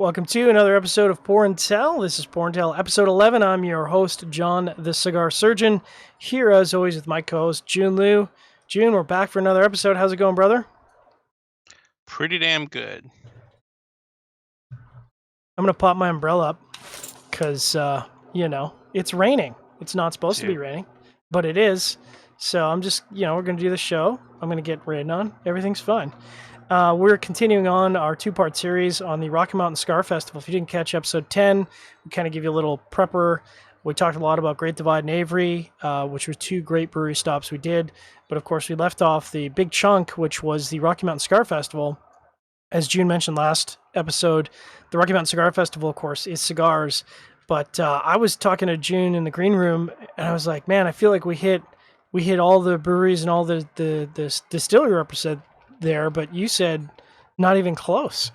Welcome to another episode of Pour and Tell. This is Pour and Tell, episode 11. I'm your host, John the Cigar Surgeon, here as always with my co-host, Jiunn Liu. Jiunn, we're back for another episode. How's it going, brother? Pretty damn good. I'm going to pop my umbrella up because, it's raining. It's not supposed to be raining, but it is. So I'm just, we're going to do the show. I'm going to get rained on. Everything's fine. We're continuing on our two-part series on the Rocky Mountain Cigar Festival. If you didn't catch episode 10, we kind of give you a little prepper. We talked a lot about Great Divide and Avery, which were two great brewery stops we did. But of course, we left off the big chunk, which was the Rocky Mountain Cigar Festival. As Jiunn mentioned last episode, the Rocky Mountain Cigar Festival, of course, is cigars. But I was talking to Jiunn in the green room, and I was like, man, I feel like we hit all the breweries and all the distillery represented there, but you said not even close.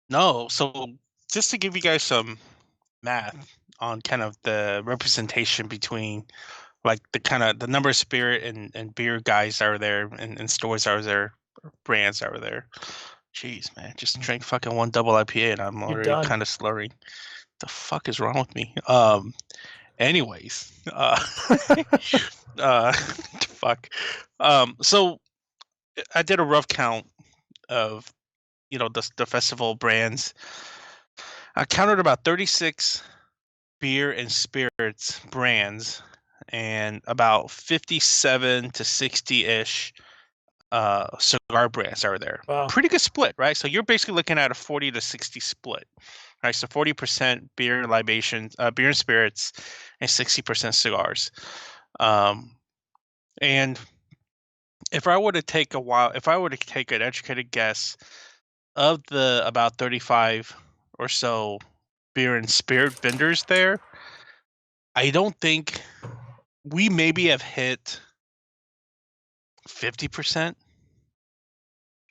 No, so just to give you guys some math on kind of the representation between like the number of spirit and beer guys that are there and stores that are there, brands that are there. Jeez, man, just drank fucking one double IPA and I'm already kind of slurring. The fuck is wrong with me? Anyways, fuck. So I did a rough count of, the festival brands. I counted about 36 beer and spirits brands and about 57 to 60-ish cigar brands are there. Wow. Pretty good split, right? So you're basically looking at a 40 to 60 split, right? So 40% beer and libations, beer and spirits, and 60% cigars. And if I were to take an educated guess of the about 35 or so beer and spirit vendors there, I don't think we maybe have hit 50%.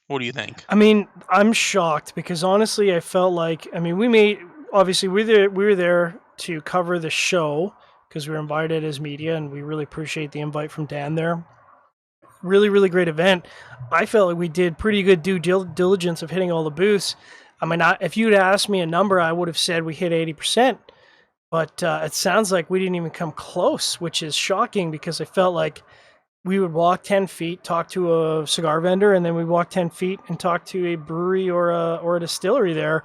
What do you think? I mean, I'm shocked because honestly, I felt like, we were there to cover the show because we were invited as media, and we really appreciate the invite from Dan there. Really, really great event. I felt like we did pretty good due diligence of hitting all the booths. I mean, if you'd asked me a number, I would have said we hit 80%. But it sounds like we didn't even come close, which is shocking because I felt like we would walk 10 feet, talk to a cigar vendor, and then we walk 10 feet and talk to a brewery or a distillery there.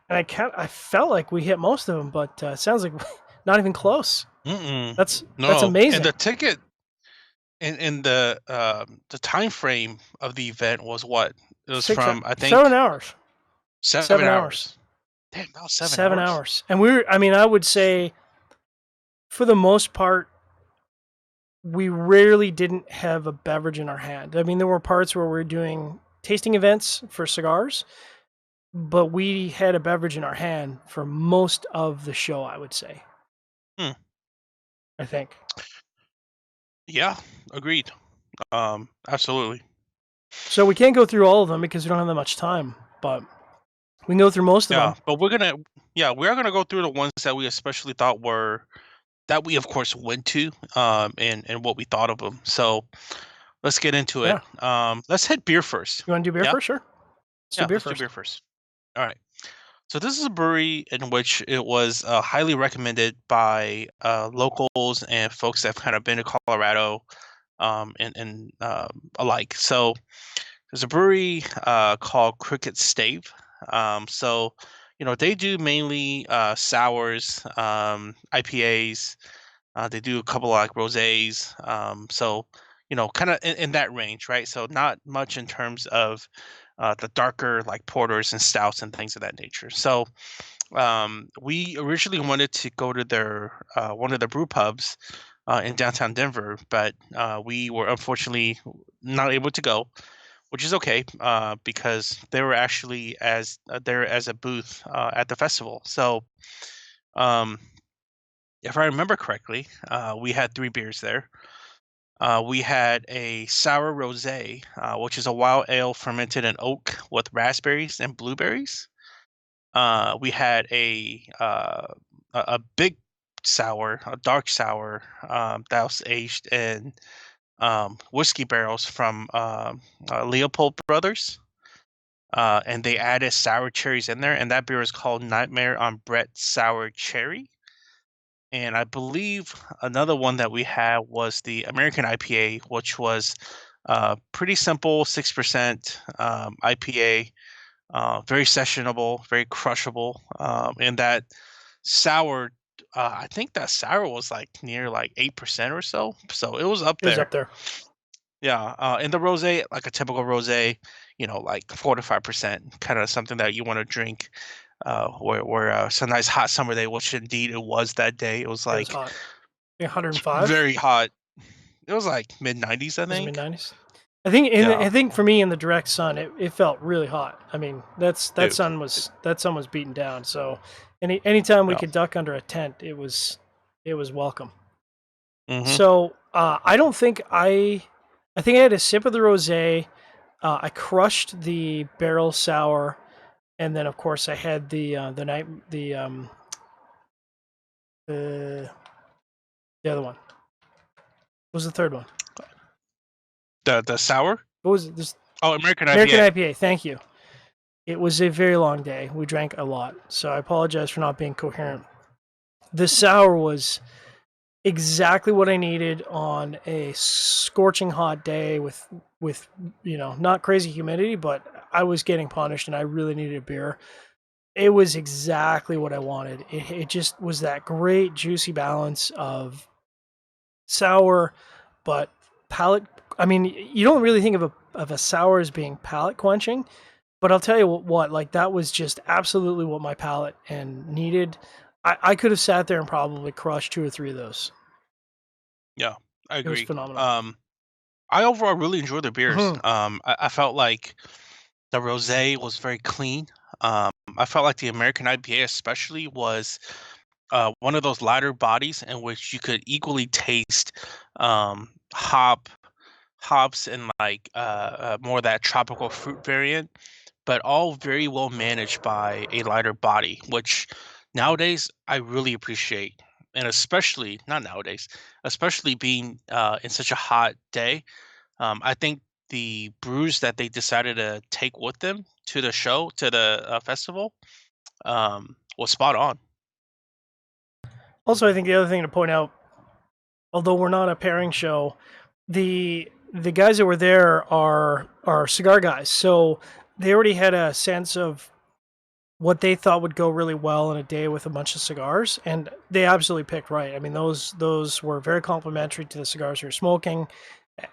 And I felt like we hit most of them, but it sounds like not even close. That's amazing. And the ticket and the time frame of the event was what? It was from, I think, 7 hours. 7 hours. Damn, about 7 hours. And I would say, for the most part, we rarely didn't have a beverage in our hand. I mean, there were parts where we were doing tasting events for cigars, but we had a beverage in our hand for most of the show, I would say. I think. Yeah, agreed. Absolutely. So we can't go through all of them because we don't have that much time, but we can go through most of them. But we are gonna go through the ones that we especially thought that we of course went to, and what we thought of them. So let's get into it. Let's hit beer first. You want to do beer first? Sure. Let's do beer first. All right. So this is a brewery in which it was highly recommended by locals and folks that have kind of been to Colorado, and alike. So there's a brewery called Cricket Stave. So they do mainly sours, IPAs. They do a couple of like rosés. So kind of in that range, right? So not much in terms of the darker like porters and stouts and things of that nature. So we originally wanted to go to their one of the brew pubs in downtown Denver, but we were unfortunately not able to go, which is okay because they were actually there as a booth at the festival. So if I remember correctly, we had 3 beers there. We had a sour rosé, which is a wild ale fermented in oak with raspberries and blueberries. We had a big sour, a dark sour, that was aged in whiskey barrels from Leopold Brothers. and they added sour cherries in there, and that beer is called Nightmare on Brett Sour Cherry. And I believe another one that we had was the American IPA, which was pretty simple, 6% IPA, very sessionable, very crushable. And that sour, I think that sour was like near like 8% or so. So it was up It was there. up there. Yeah. And the rosé, like a typical rosé, like 4 to 5%, kind of something that you want to drink where it's a nice hot summer day, which indeed it was that day. It was It was like hot. 105. very hot. It was like mid 90s, I Was it mid think. 90s? I think Yeah, I think for me in the direct sun, it felt really hot. I mean, that dude. sun was beaten down. So anytime we Yeah. could duck under a tent, it was welcome. Hmm. So I don't think I think I had a sip of the rosé. I crushed the barrel sour, and then of course I had the night the the other one. What was the third one? The sour. What was it? This Oh, American American IPA. IPA. Thank you. It was a very long day. We drank a lot, so I apologize for not being coherent. The sour was exactly what I needed on a scorching hot day with not crazy humidity, but I was getting punished and I really needed a beer. It was exactly what I wanted. It just was that great juicy balance of sour, but palate. I mean, you don't really think of a sour as being palate quenching, but I'll tell you what, like that was just absolutely what my palate and needed. I could have sat there and probably crushed two or three of those. Yeah, I It was agree. phenomenal. I overall really enjoyed the beers. Mhm. I felt like the rosé was very clean. I felt like the American IPA especially was one of those lighter bodies in which you could equally taste hops and like more of that tropical fruit variant, but all very well managed by a lighter body, which nowadays I really appreciate. And especially not nowadays, especially being in such a hot day. I think the brews that they decided to take with them to the show, to the festival, was spot on. Also, I think the other thing to point out, although we're not a pairing show, the guys that were there are cigar guys, so they already had a sense of what they thought would go really well in a day with a bunch of cigars, and they absolutely picked right. I mean, those were very complimentary to the cigars you're smoking.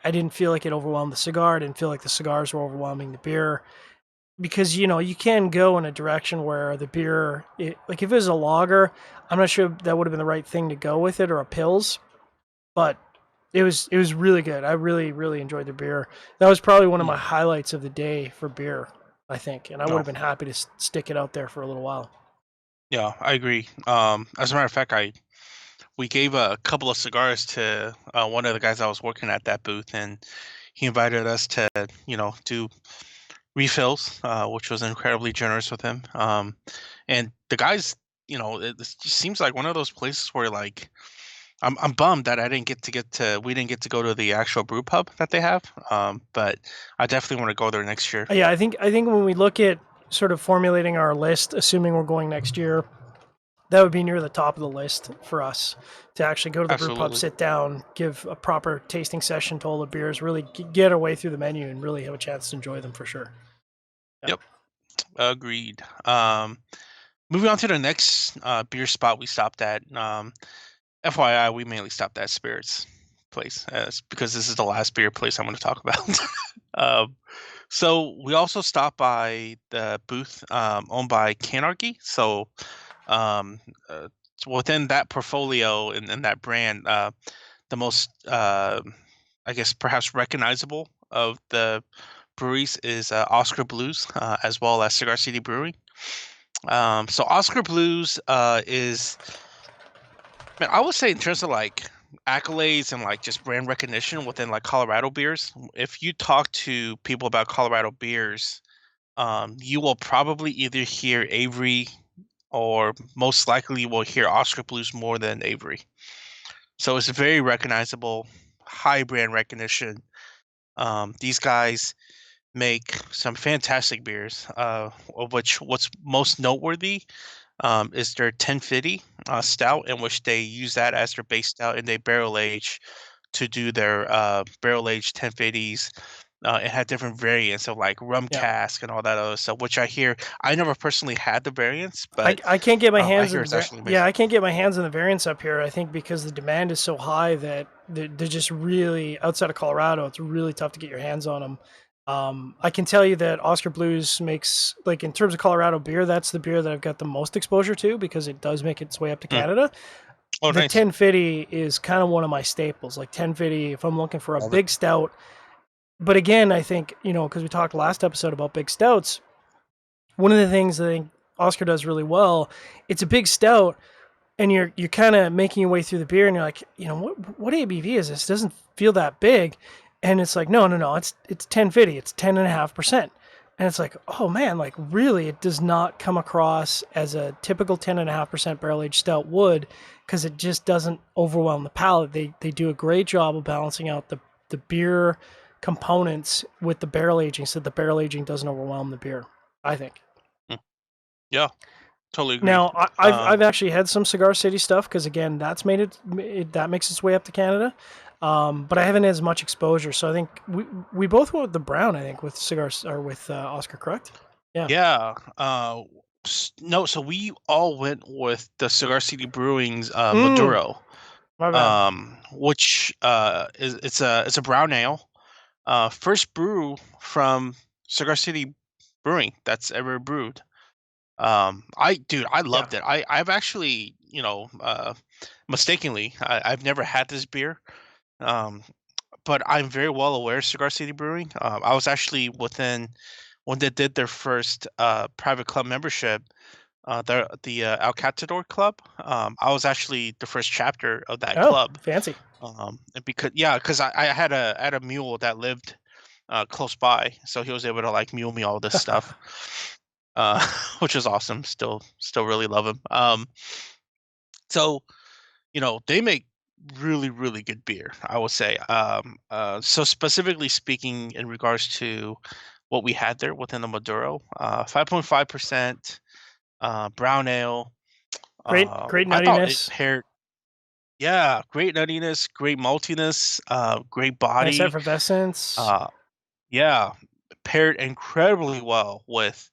I didn't feel like it overwhelmed the cigar. I didn't feel like the cigars were overwhelming the beer, because you can go in a direction where the beer, like if it was a lager, I'm not sure that would have been the right thing to go with it, or a pills, but it was really good. I really enjoyed the beer. That was probably one of Mm. my highlights of the day for beer, I think, and I would No, have been happy to stick it out there for a little while. yeah, I agree. As a matter of fact, we gave a couple of cigars to one of the guys that was working at that booth, and he invited us to, do refills, which was incredibly generous with him. And the guys, it just seems like one of those places where like I'm bummed that I didn't we didn't get to go to the actual brew pub that they have. But I definitely want to go there next year. Yeah, I think when we look at sort of formulating our list, assuming we're going next year, that would be near the top of the list for us to actually go to the brew pub, Absolutely. sit down, give a proper tasting session to all the beers, really get our way through the menu, and really have a chance to enjoy them for sure. Yeah. Yep. Agreed. Moving on to the next beer spot we stopped at. FYI, we mainly stopped at Spirits place because this is the last beer place I'm going to talk about. um, so we also stopped by the booth owned by Canarchy. So um, uh, within that portfolio and that brand, the most, I guess, perhaps recognizable of the breweries is Oscar Blues, as well as Cigar City Brewing. So Oscar Blues is, man, I would say in terms of like accolades and like just brand recognition within like Colorado beers, if you talk to people about Colorado beers, you will probably either hear Avery or most likely you will hear Oscar Blues more than Avery. So it's very recognizable, high brand recognition. These guys make some fantastic beers. Of which what's most noteworthy is their 1050 stout, in which they use that as their base stout, and they barrel age to do their barrel aged 1050s. It had different variants of like rum Yeah. cask and all that other stuff, which I never personally had the variants, but I can't get my I hands hear in it's the actually amazing. I can't get my hands on the variants up here. I think because the demand is so high that they're just really outside of Colorado. It's really tough to get your hands on them. I can tell you that Oscar Blues makes, like, in terms of Colorado beer, that's the beer that I've got the most exposure to because it does make its way up to Canada. Oh, The nice. 1050 is kind of one of my staples. Like 1050, if I'm looking for a Love it. big stout. But again, I think, because we talked last episode about big stouts, one of the things I think Oscar does really well, it's a big stout, and you're kind of making your way through the beer, and you're like, what ABV is this? It doesn't feel that big, and it's like, no, it's 1050, it's 10.5%, and it's like, oh man, like really, it does not come across as a typical 10.5% barrel aged stout would, because it just doesn't overwhelm the palate. They do a great job of balancing out the beer components with the barrel aging, so the barrel aging doesn't overwhelm the beer, I think. Yeah, totally agree. Now, I've actually had some Cigar City stuff because again, that's that makes its way up to Canada, but I haven't had as much exposure. So I think we both went with the brown. I think with cigars or with Oscar, correct? Yeah. Yeah. No, so we all went with the Cigar City Brewing's Maduro, My bad. which it's a brown ale, first brew from Cigar City Brewing that's ever brewed. I loved it. I've actually, mistakenly, I've never had this beer. But I'm very well aware of Cigar City Brewing. I was actually within when they did their first private club membership, the El Catador Club. I was actually the first chapter of that Oh, club. fancy. And because I had a mule that lived close by, so he was able to like mule me all this stuff, which was awesome. Still really love him. So they make really, really good beer, I would say. So specifically speaking, in regards to what we had there within the Maduro, 5.5% brown ale. Great I thought it nuttiness. paired, great nuttiness, great maltiness, great Nice body. effervescence. Uh, yeah, paired incredibly well with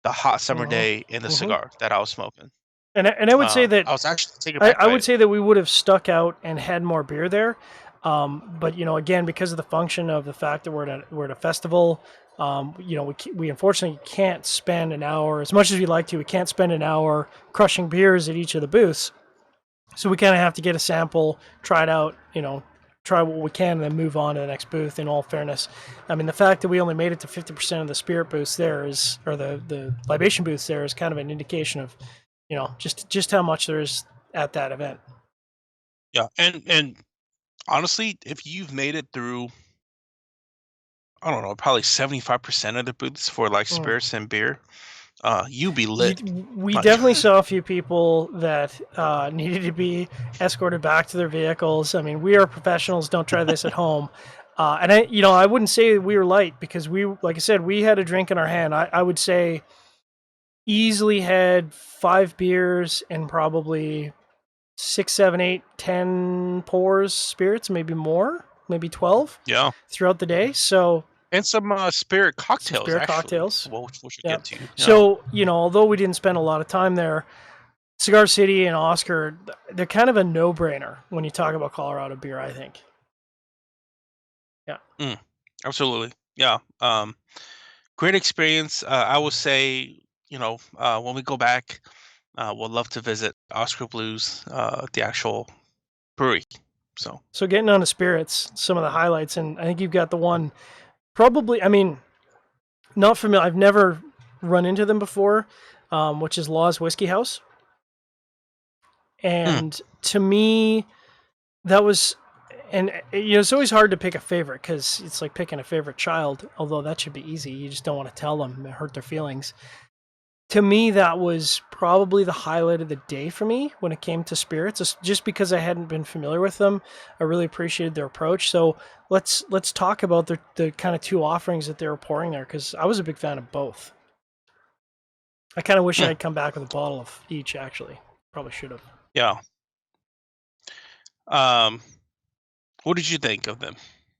the hot summer day in the cigar that I was smoking. And I would say that I was actually taken back I by would it. say that we would have stuck out and had more beer there. But again, because of the function of the fact that we're at a festival, we unfortunately can't spend an hour as much as we'd like to. We can't spend an hour crushing beers at each of the booths. So we kind of have to get a sample, try it out, try what we can, and then move on to the next booth. In all fairness, I mean, the fact that we only made it to 50% of the spirit booths there is, or the libation booths there, is kind of an indication of, just how much there is at that event. Yeah, and honestly, if you've made it through, I don't know, probably 75% of the booths for like spirits and beer, you be lit. We Like, definitely saw a few people that needed to be escorted back to their vehicles. I mean, we are professionals. Don't try this at home. And I wouldn't say we were light because like I said, we had a drink in our hand. I would say easily had 5 beers and probably 6, 7, 8, 10 pours spirits, maybe more, maybe 12 yeah, throughout the day. So and some spirit cocktails, spirit actually. cocktails. Well, we should Yeah. get to. So, although we didn't spend a lot of time there, Cigar City and Oscar, they're kind of a no-brainer when you talk about Colorado beer, I think. Yeah. Absolutely. Yeah. Great experience. I would say, when we go back, we'll love to visit Oscar Blues, the actual brewery. So getting on to spirits, some of the highlights, and I think you've got the one probably, I mean, not familiar. I've never run into them before, which is Law's Whiskey House. And to me, that was, and it's always hard to pick a favorite because it's like picking a favorite child, although that should be easy. You just don't want to tell them, hurt their feelings. to me, that was probably the highlight of the day for me when it came to spirits, just because I hadn't been familiar with them. I really appreciated their approach. So let's talk about the kind of two offerings that they were pouring there, because I was a big fan of both. I kind of wish I had come back with a bottle of each. Actually, probably should have. Yeah. What did you think of them?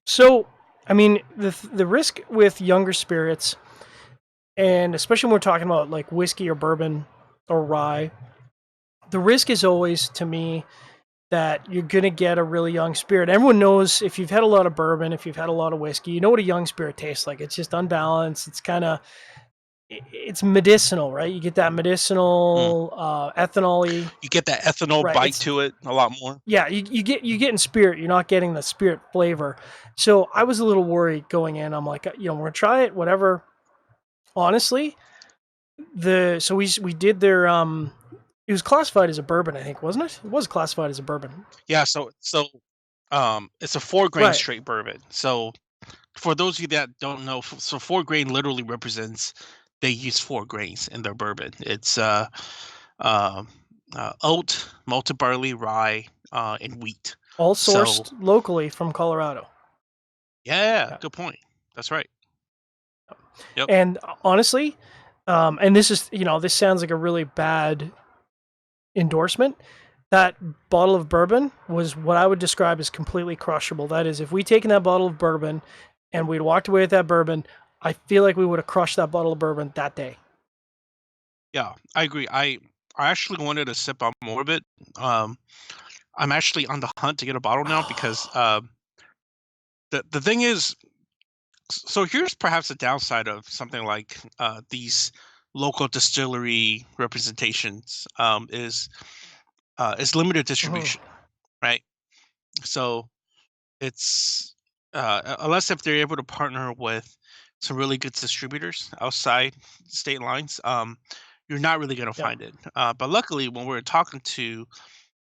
So, I mean, the risk with younger spirits, and especially when we're talking about like whiskey or bourbon or rye, the risk is always, to me, that you're going to get a really young spirit. Everyone knows, if you've had a lot of bourbon, if you've had a lot of whiskey, you know what a young spirit tastes like. It's just unbalanced. It's kind of, it's medicinal, right? You get that medicinal, ethanol-y. You get that ethanol bite to it a lot more. Yeah, you get in spirit. You're not getting the spirit flavor. So I was a little worried going in. I'm like, we're gonna try it, whatever. Honestly, so we did their it was classified as a bourbon, I think, wasn't it? It was classified as a bourbon. Yeah, so it's a 4 grain straight bourbon. So for those of you that don't know, so 4 grain literally represents they use 4 grains in their bourbon. It's oat, malted barley, rye, and wheat. All sourced locally from Colorado. Yeah, good point. That's right. Yep. And honestly, and this is, this sounds like a really bad endorsement. That bottle of bourbon was what I would describe as completely crushable. That is, if we'd taken that bottle of bourbon and we'd walked away with that bourbon, I feel like we would have crushed that bottle of bourbon that day. Yeah, I agree. I actually wanted to sip on more of it. I'm actually on the hunt to get a bottle now because the thing is, so here's perhaps a downside of something like these local distillery representations is limited distribution, right? So it's unless if they're able to partner with some really good distributors outside state lines, you're not really going to find it. But luckily, when we were talking to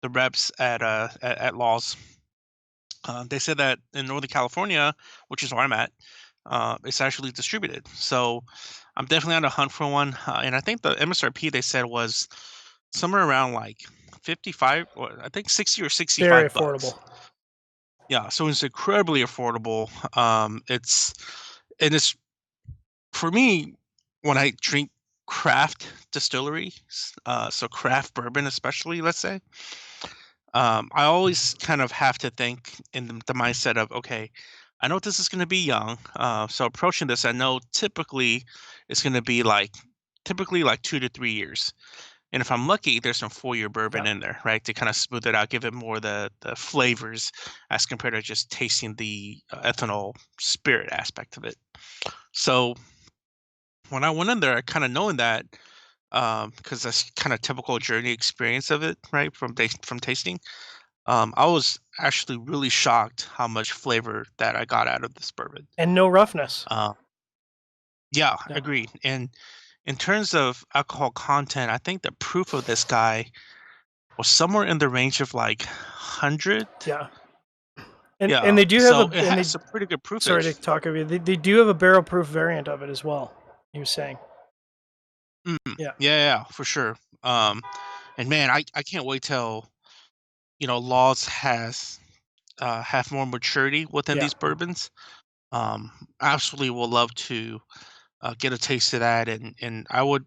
the reps at Laws, they said that in Northern California, which is where I'm at, it's actually distributed. So I'm definitely on the hunt for one. And I think the MSRP they said was somewhere around like 55, or I think 60 or 65 Very bucks. affordable. Yeah, so it's incredibly affordable. It's for me when I drink craft distillery, so craft bourbon especially, let's say. I always kind of have to think in the mindset of, okay, I know this is going to be young, so approaching this, I know typically it's going to be typically 2 to 3 years. And if I'm lucky, there's some 4-year bourbon in there, right, to kind of smooth it out, give it more the flavors as compared to just tasting the ethanol spirit aspect of it. So when I went in there, I kind of knowing that, because that's kind of typical journey experience of it, right, from tasting. I was actually really shocked how much flavor that I got out of this bourbon. And no roughness. Yeah, agreed. And in terms of alcohol content, I think the proof of this guy was somewhere in the range of 100. Yeah. And they do have it has a pretty good proof. Sorry to talk over you. They do have a barrel proof variant of it as well. He was saying. Yeah, for sure. And man, I can't wait till Laws has have more maturity within these bourbons. Absolutely will love to get a taste of that, and I would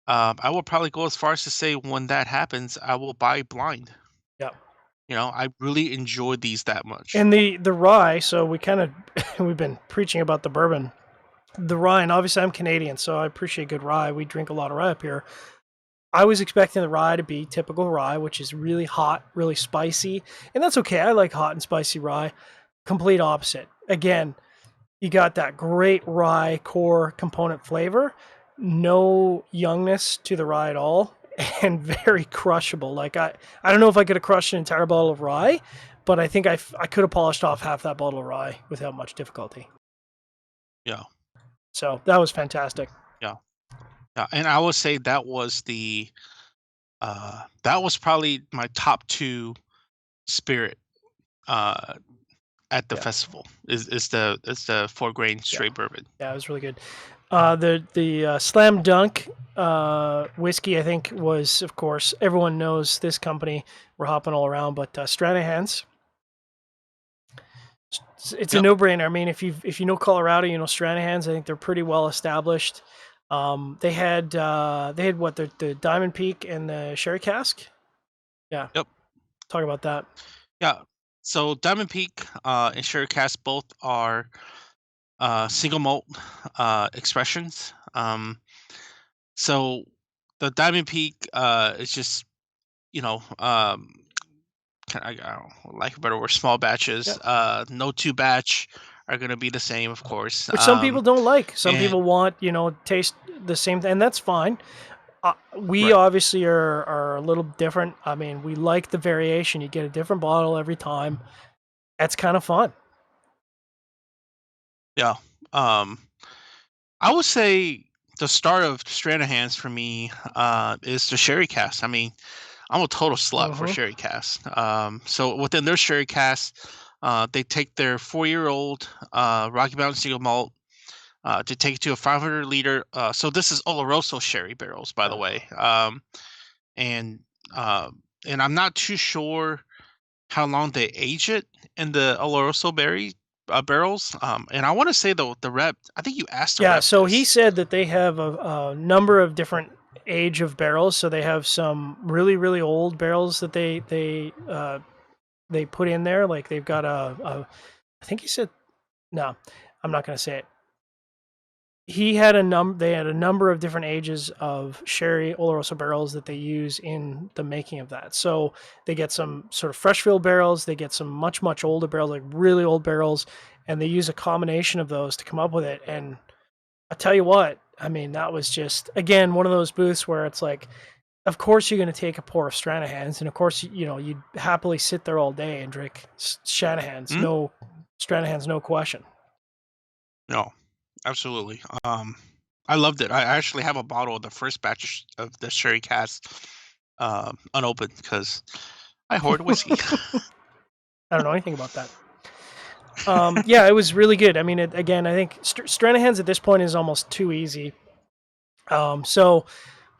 probably go as far as to say when that happens, I will buy blind. Yeah. I really enjoyed these that much. And the rye, so we kind of we've been preaching about the bourbon. The rye, and obviously I'm Canadian, so I appreciate good rye. We drink a lot of rye up here. I was expecting the rye to be typical rye, which is really hot, really spicy, and that's okay. I like hot and spicy rye. Complete opposite. Again, you got that great rye core component flavor, no youngness to the rye at all, and very crushable. I don't know if I could have crushed an entire bottle of rye, but I think I could have polished off half that bottle of rye without much difficulty. Yeah. So that was fantastic. Yeah. And I would say that was probably my top 2 spirit at the festival is the 4 grain straight bourbon. Yeah, it was really good. The slam dunk whiskey, I think, was, of course, everyone knows this company. We're hopping all around, but Stranahan's. It's a no-brainer. I mean, if you know Colorado, you know Stranahan's. I think they're pretty well established. They had what, the Diamond Peak and the Sherry Cask. Yeah. Yep. Talk about that. Yeah. So Diamond Peak and Sherry Cask both are single malt expressions. So the Diamond Peak is just, you know, I don't know, like a better word, small batches. Yeah. No two batch are going to be the same, of course. Which some people don't like. Some And people want, taste the same thing, and that's fine. We right. obviously are a little different. I mean, we like the variation. You get a different bottle every time. That's kind of fun. Yeah. I would say the start of Stranahan's for me is the Sherry Cask. I mean, I'm a total slut for Sherry Cask. So within their Sherry Cask, they take their 4-year-old Rocky Mountain Single Malt to take it to a 500 liter. So this is Oloroso sherry barrels, by the way. And I'm not too sure how long they age it in the Oloroso barrels. And I want to say the rep. I think you asked the rep. Yeah, so he this. said that they have a number of different age of barrels. So they have some really, really old barrels that they put in there. Like they've got I think he said, no, I'm not going to say it. They had a number of different ages of sherry Oloroso barrels that they use in the making of that. So they get some sort of fresh fill barrels, they get some much, much older barrels, like really old barrels, and they use a combination of those to come up with it. And I tell you what, I mean, that was just, again, one of those booths where it's like, of course you're going to take a pour of Stranahan's, and of course, you'd happily sit there all day and drink Stranahan's. No, Stranahan's, no question. No, absolutely. I loved it. I actually have a bottle of the first batch of the Sherry Cask unopened because I hoard whiskey. I don't know anything about that. Yeah, it was really good. I mean, again, I think Stranahan's at this point is almost too easy. So,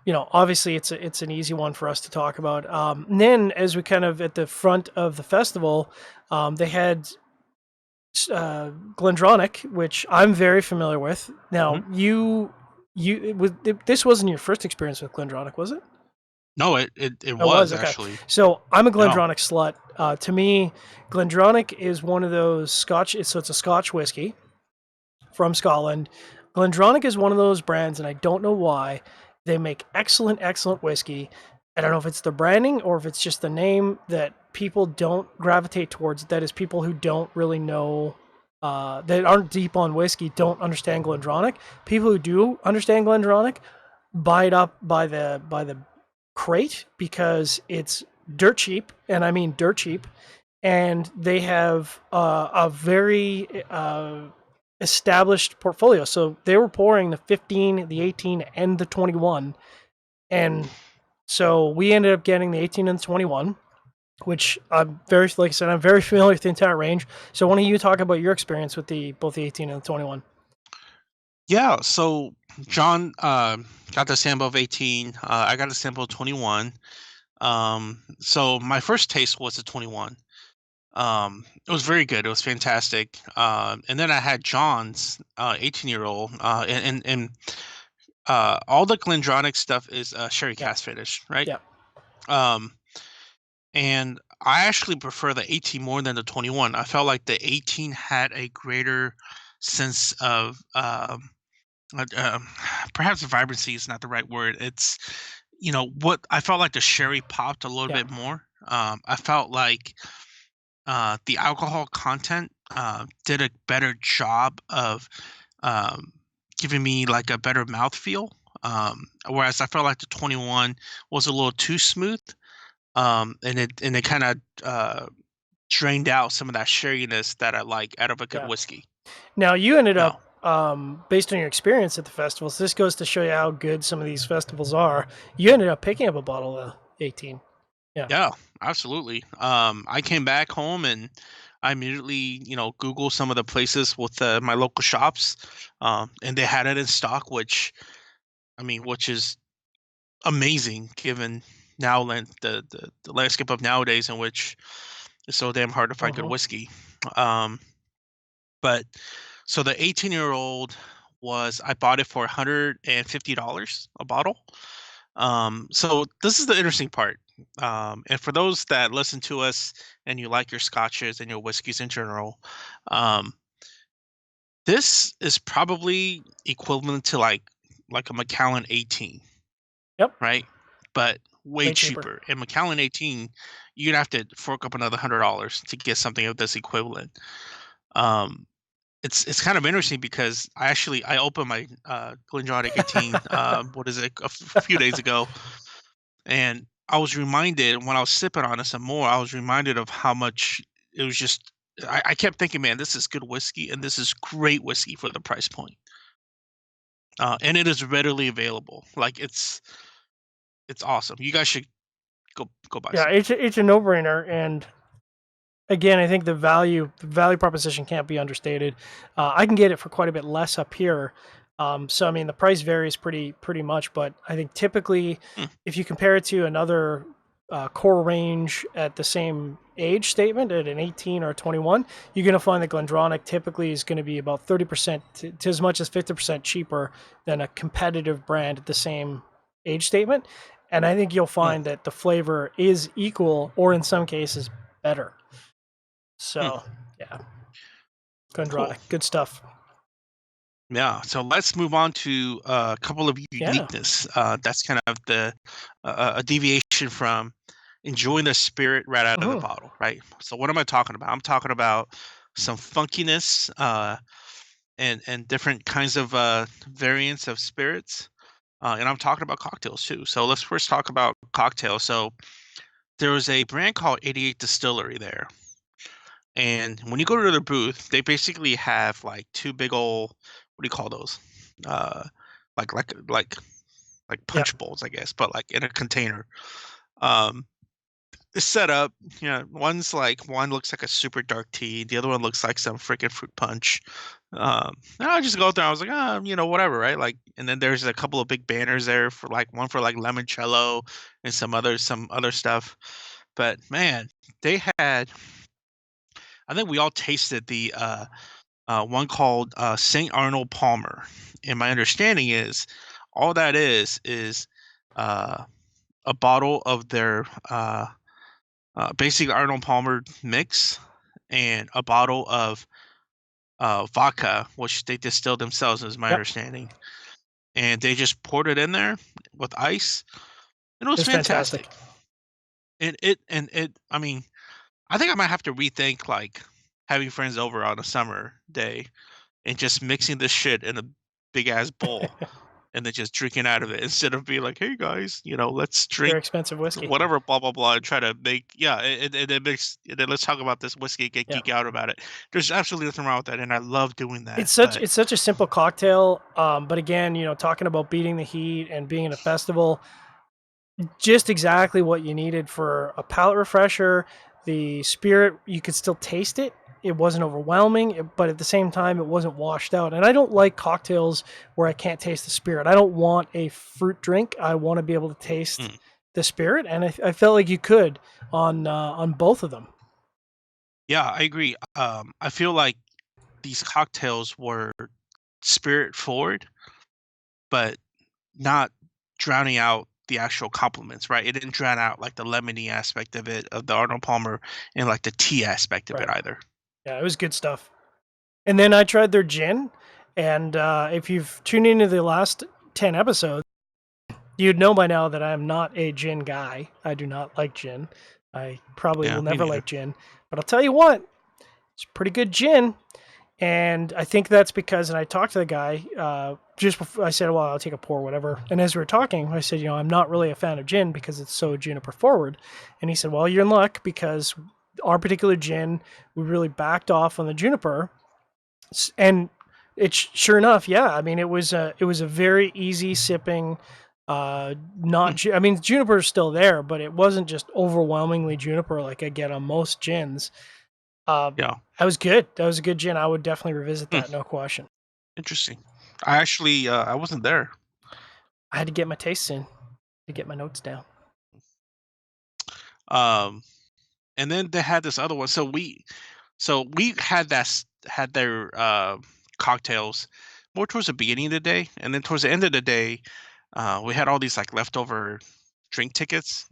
obviously it's an easy one for us to talk about. And then as we kind of at the front of the festival, they had GlenDronach, which I'm very familiar with. Now, this wasn't your first experience with GlenDronach, was it? No, it was Okay. actually. So I'm a GlenDronach slut. To me, GlenDronach is one of those Scotch. So it's a Scotch whiskey from Scotland. GlenDronach is one of those brands, and I don't know why they make excellent, excellent whiskey. I don't know if it's the branding or if it's just the name that people don't gravitate towards. That is, people who don't really know, that aren't deep on whiskey, don't understand GlenDronach. People who do understand GlenDronach buy it up by the crate because it's dirt cheap, and I mean dirt cheap, and they have a very established portfolio. So they were pouring the 15, the 18, and the 21, and so we ended up getting the 18 and the 21, which like I said, I'm very familiar with the entire range. So why don't you talk about your experience with both the 18 and the 21? Yeah, so John got the sample of 18. I got a sample of 21. So my first taste was a 21. It was very good. It was fantastic. And then I had John's 18-year-old, and all the GlenDronach stuff is sherry cask finish, right? Yeah. And I actually prefer the 18 more than the 21. I felt like the 18 had a greater sense of perhaps vibrancy is not the right word. It's what I felt like the sherry popped a little bit more. I felt like the alcohol content did a better job of giving me like a better mouthfeel. Whereas I felt like the 21 was a little too smooth, and it kind of drained out some of that sherryness that I like out of a good whiskey. Now you ended up, based on your experience at the festivals, this goes to show you how good some of these festivals are. You ended up picking up a bottle of 18. Yeah, absolutely. I came back home and I immediately, Googled some of the places with my local shops, and they had it in stock, which is amazing given now the landscape of nowadays in which it's so damn hard to find good whiskey. But so the 18-year-old I bought it for $150 a bottle. So this is the interesting part. And for those that listen to us and you like your scotches and your whiskeys in general, this is probably equivalent to like a Macallan 18. Yep. Right? But way cheaper. And Macallan 18, you'd have to fork up another $100 to get something of this equivalent. It's kind of interesting because I opened my GlenDronach 18 a few days ago, and I was reminded when I was sipping on it some more, I was reminded of how much it was just I kept thinking, man, this is good whiskey and this is great whiskey for the price point. And it is readily available. Like it's awesome. You guys should go buy some. It's a no-brainer, and again, I think the value proposition can't be understated. I can get it for quite a bit less up here. So I mean, the price varies pretty much, but I think typically, if you compare it to another core range at the same age statement at an 18 or 21, you're going to find that GlenDronach typically is going to be about 30% to as much as 50% cheaper than a competitive brand at the same age statement. And I think you'll find that the flavor is equal or in some cases better. So, yeah. GlenDronach, cool. Good stuff. Yeah, so let's move on to a couple of uniqueness. That's kind of a deviation from enjoying the spirit right out of the bottle, right? So what am I talking about? I'm talking about some funkiness and different kinds of variants of spirits. And I'm talking about cocktails too. So let's first talk about cocktails. So there was a brand called 88 Distillery there. And when you go to their booth, they basically have like two big old, what do you call those? Like punch bowls, I guess, but like in a container. It's set up, one looks like a super dark tea, the other one looks like some freaking fruit punch. And I just go there. I was like, whatever, right? Like, and then there's a couple of big banners there for one for like limoncello and some other stuff. But man, they had. I think we all tasted the one called Saint Arnold Palmer, and my understanding is all that is a bottle of their basic Arnold Palmer mix and a bottle of vodka, which they distilled themselves, is my understanding. And they just poured it in there with ice, and it was fantastic. I mean, I think I might have to rethink like having friends over on a summer day and just mixing this shit in a big ass bowl and then just drinking out of it instead of being like, hey guys, let's drink very expensive whiskey, whatever, blah blah blah, and try to make and then let's talk about this whiskey and geek out about it. There's absolutely nothing wrong with that, and I love doing that. It's such a simple cocktail, but again, talking about beating the heat and being at a festival, just exactly what you needed for a palate refresher. The spirit, you could still taste it. It wasn't overwhelming, but at the same time, it wasn't washed out. And I don't like cocktails where I can't taste the spirit. I don't want a fruit drink. I want to be able to taste the spirit, and I felt like you could on both of them. Yeah, I agree. I feel like these cocktails were spirit forward, but not drowning out the actual compliments, right? It didn't drown out like the lemony aspect of it, of the Arnold Palmer, and like the tea aspect of it either. Yeah, it was good stuff. And then I tried their gin, and if you've tuned into the last 10 episodes, you'd know by now that I am not a gin guy. I do not like gin. I probably will never like gin. But I'll tell you what, it's pretty good gin. And I think that's because, and I talked to the guy just before, I said, well, I'll take a pour, whatever. And as we were talking, I said, I'm not really a fan of gin because it's so juniper forward. And he said, well, you're in luck because our particular gin, we really backed off on the juniper. And it's sure enough, yeah. I mean, it was a very easy sipping. I mean, juniper is still there, but it wasn't just overwhelmingly juniper like I get on most gins. That was good. That was a good gin. I would definitely revisit that, no question. Interesting. I actually, I wasn't there. I had to get my tastes in. To get my notes down. And then they had this other one. So we had their cocktails more towards the beginning of the day, and then towards the end of the day, we had all these like leftover drink tickets.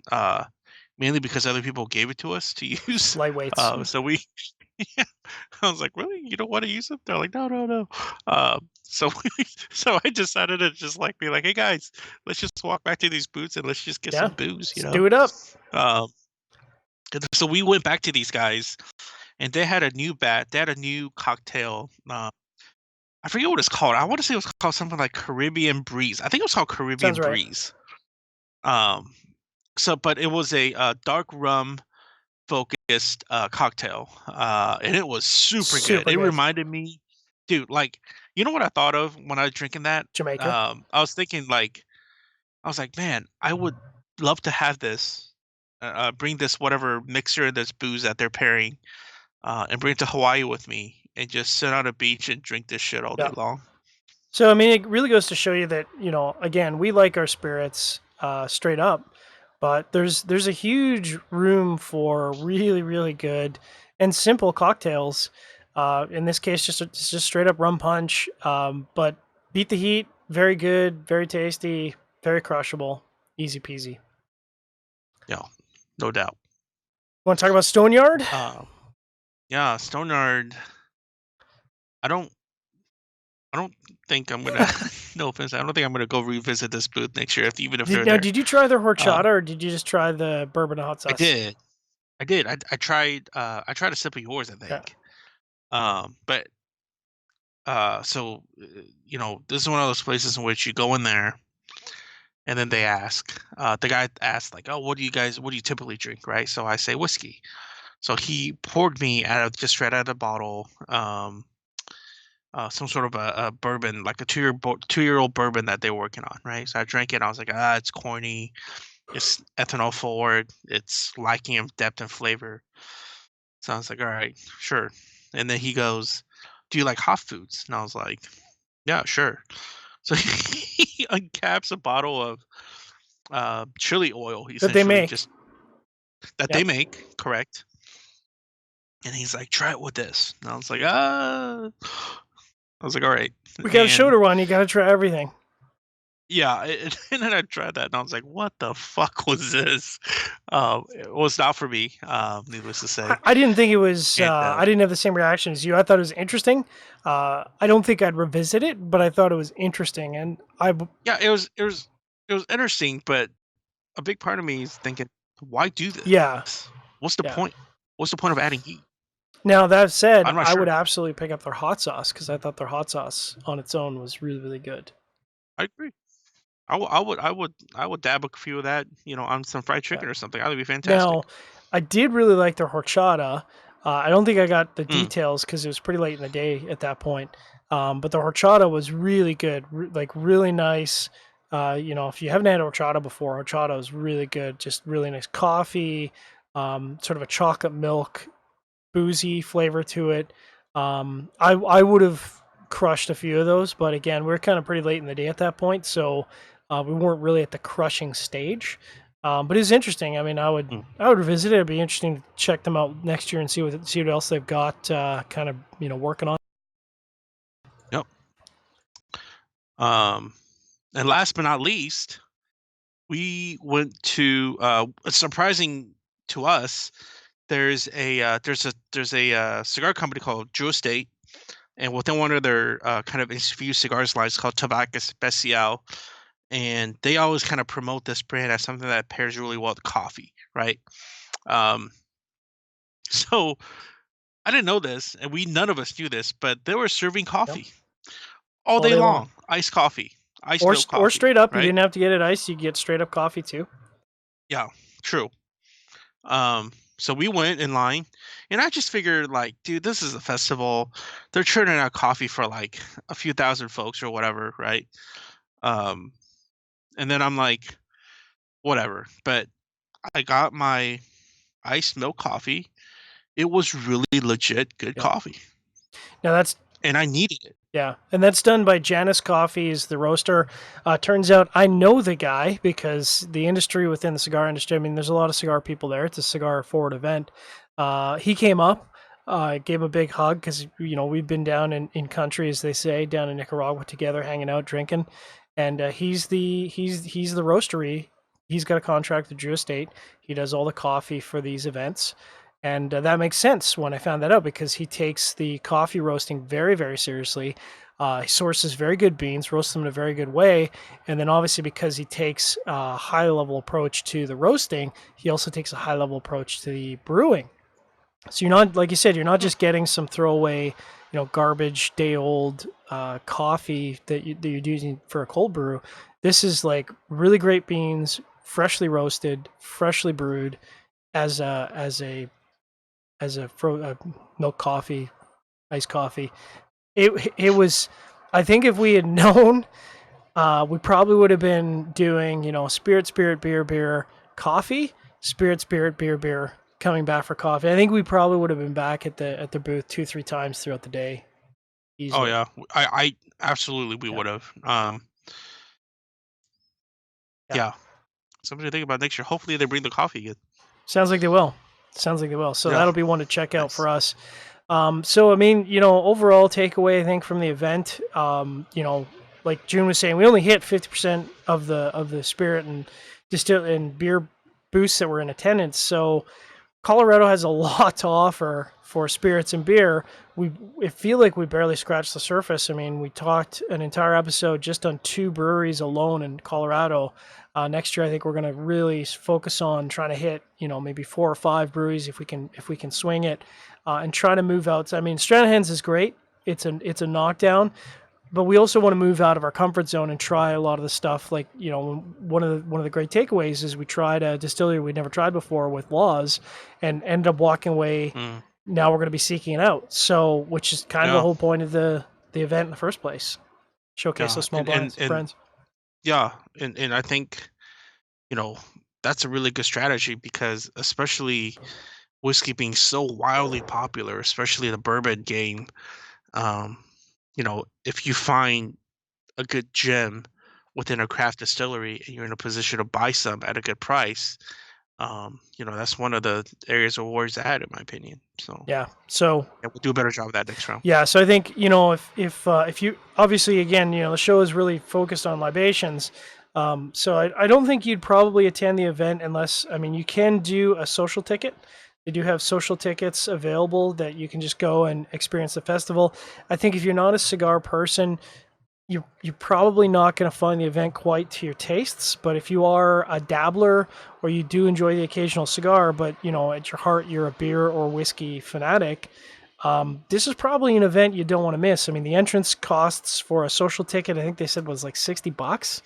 Mainly because other people gave it to us to use. Lightweights. So we, yeah, I was like, really? You don't want to use them? They're like, no, no, no. So so I decided to just like be like, hey guys, let's just walk back to these booths and let's just get some booze, you know? Do it up. So we went back to these guys, and they had a new They had a new cocktail. I forget what it's called. I want to say it was called something like Caribbean Breeze. I think it was called Caribbean Sounds right. Breeze. But it was a dark rum focused cocktail, and it was super good. It reminded me, dude, like, you know what I thought of when I was drinking that? Jamaica. I was thinking like, man, I would love to have this, bring this whatever mixture, this booze that they're pairing, and bring it to Hawaii with me and just sit on a beach and drink this shit all day long. So I mean, it really goes to show you that, you know, again, we like our spirits straight up, but there's a huge room for really, really good and simple cocktails. In this case, just straight up rum punch, but beat the heat. Very good, very tasty, very crushable, easy peasy. Yeah, no doubt. Want to talk about Stoneyard? Yeah, Stoneyard. I don't think I'm gonna. No offense, I don't think I'm gonna go revisit this booth next year. Even if they're there. Did you try the horchata or did you just try the bourbon and hot sauce? I did. I tried. I tried a sip of yours, I think. But so you know, this is one of those places in which you go in there, and then they ask. The guy asked like, "Oh, what do you typically drink?" Right? So I say whiskey. So he poured me just straight out of the bottle. Some sort of a bourbon, like a 2-year-old bourbon that they were working on, right? So I drank it, and I was like, it's corny, it's ethanol forward, it's lacking of depth and flavor. So I was like, all right, sure. And then he goes, do you like hot foods? And I was like, yeah, sure. So he uncaps a bottle of chili oil, that they make. They make, correct. And he's like, try it with this. And I was like, all right. We got a shoulder one. You got to try everything. Yeah, and then I tried that, and I was like, "What the fuck was this?" It was not for me, needless to say. I didn't think it was. I didn't have the same reaction as you. I thought it was interesting. I don't think I'd revisit it, but I thought it was interesting, and it was interesting, but a big part of me is thinking, why do this? Yeah. What's the point? What's the point of adding heat? Now that said, I sure. would absolutely pick up their hot sauce because I thought their hot sauce on its own was really, really good. I agree. I would dab a few of that, you know, on some fried chicken or something. That would be fantastic. Now, I did really like their horchata. I don't think I got the details because it was pretty late in the day at that point. But the horchata was really good, like really nice. You know, if you haven't had horchata before, horchata is really good. Just really nice coffee, sort of a chocolate milk, boozy flavor to it. I would have crushed a few of those, but again, we are kind of pretty late in the day at that point, so we weren't really at the crushing stage. But it's interesting. I mean, I would revisit it. It'd be interesting to check them out next year and see what else they've got, kind of, you know, working on. Yep. And last but not least, we went to surprising to us. There's a cigar company called Drew Estate, and within one of their kind of infused cigars lines called Tabak Especial. And they always kind of promote this brand as something that pairs really well with coffee, right? So I didn't know this, and none of us knew this, but they were serving coffee all day long. Iced coffee, iced milk coffee, or straight up. Right? You didn't have to get it iced; you get straight up coffee too. Yeah, true. So we went in line, and I just figured, like, dude, this is a festival. They're churning out coffee for like a few thousand folks or whatever, right? And then I'm like, whatever. But I got my iced milk coffee. It was really legit good coffee. Now and I needed it. Yeah, and that's done by Janus Coffee, is the roaster. Turns out I know the guy because the industry within the cigar industry, I mean, there's a lot of cigar people there. It's a cigar forward event. He came up, gave a big hug because, we've been down in country, as they say, down in Nicaragua together, hanging out, drinking. And he's the roastery. He's got a contract with Drew Estate. He does all the coffee for these events. And that makes sense when I found that out because he takes the coffee roasting very, very seriously. He sources very good beans, roasts them in a very good way. And then obviously because he takes a high level approach to the roasting, he also takes a high level approach to the brewing. So you're not, like you said, you're not just getting some throwaway, garbage day old coffee that you're using for a cold brew. This is like really great beans, freshly roasted, freshly brewed as a milk coffee, iced coffee. It was, I think if we had known, we probably would have been doing, spirit, beer, coffee, spirit, beer, coming back for coffee. I think we probably would have been back at the booth 2-3 times throughout the day. Easily. Oh yeah, I absolutely we would have. Yeah. Something to think about next year. Hopefully they bring the coffee again. Sounds like they will. So that'll be one to check out for us. So I mean, overall takeaway I think from the event, like Jiunn was saying, we only hit 50% of the spirit and beer booths that were in attendance. So Colorado has a lot to offer for spirits and beer. I feel like we barely scratched the surface. I mean, we talked an entire episode just on 2 breweries alone in Colorado. Next year, I think we're going to really focus on trying to hit, maybe 4 or 5 breweries if we can swing it, and try to move out. I mean, Stranahan's is great. It's a knockdown, but we also want to move out of our comfort zone and try a lot of the stuff. Like, one of the great takeaways is we tried a distillery we'd never tried before with Laws, and ended up walking away. Now we're going to be seeking it out. So, which is kind of the whole point of the event in the first place. Showcase those small brands. Yeah, and I think, that's a really good strategy because especially whiskey being so wildly popular, especially the bourbon game, if you find a good gem within a craft distillery and you're in a position to buy some at a good price, that's one of the areas of where it's at, in my opinion. So we'll do a better job of that next round. Yeah, so I think if you obviously again the show is really focused on libations, so I don't think you'd probably attend the event unless you can do a social ticket. They do have social tickets available that you can just go and experience the festival. I think if you're not a cigar person, you're probably not going to find the event quite to your tastes. But if you are a dabbler or you do enjoy the occasional cigar, but at your heart you're a beer or whiskey fanatic, this is probably an event you don't want to miss. I mean, the entrance costs for a social ticket, I think they said was like $60,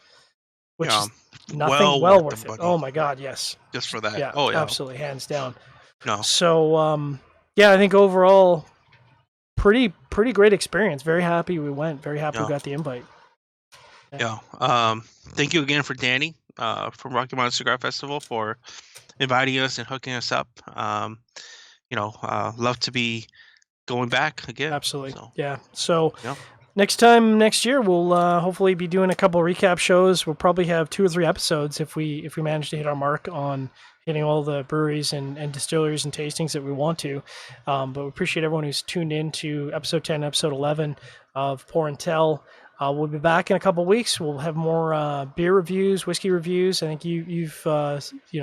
which is nothing well worth it. Oh my God, yes. Just for that. Yeah, absolutely, hands down. No. So, I think overall, pretty great experience. Very happy we went. Very happy we got the invite. Yeah. Thank you again for Danny from Rocky Mountain Cigar Festival for inviting us and hooking us up. Love to be going back again. Absolutely. So next year we'll hopefully be doing a couple of recap shows. We'll probably have 2 or 3 episodes if we manage to hit our mark on hitting all the breweries and distilleries and tastings that we want to. But we appreciate everyone who's tuned in to episode 10, episode 11 of Pour and Tell. We'll be back in a couple of weeks. We'll have more beer reviews, whiskey reviews. I think you've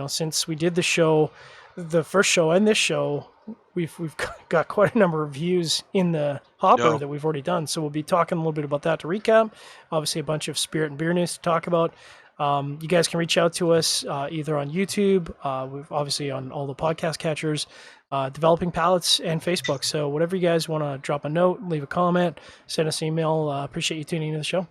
since we did the show, the first show and this show, we've got quite a number of reviews in the hopper that we've already done. So we'll be talking a little bit about that to recap. Obviously, a bunch of spirit and beer news to talk about. You guys can reach out to us either on YouTube, we've obviously on all the podcast catchers, Developing Palates, and Facebook. So whatever you guys want to drop a note, leave a comment, send us an email. Appreciate you tuning into the show.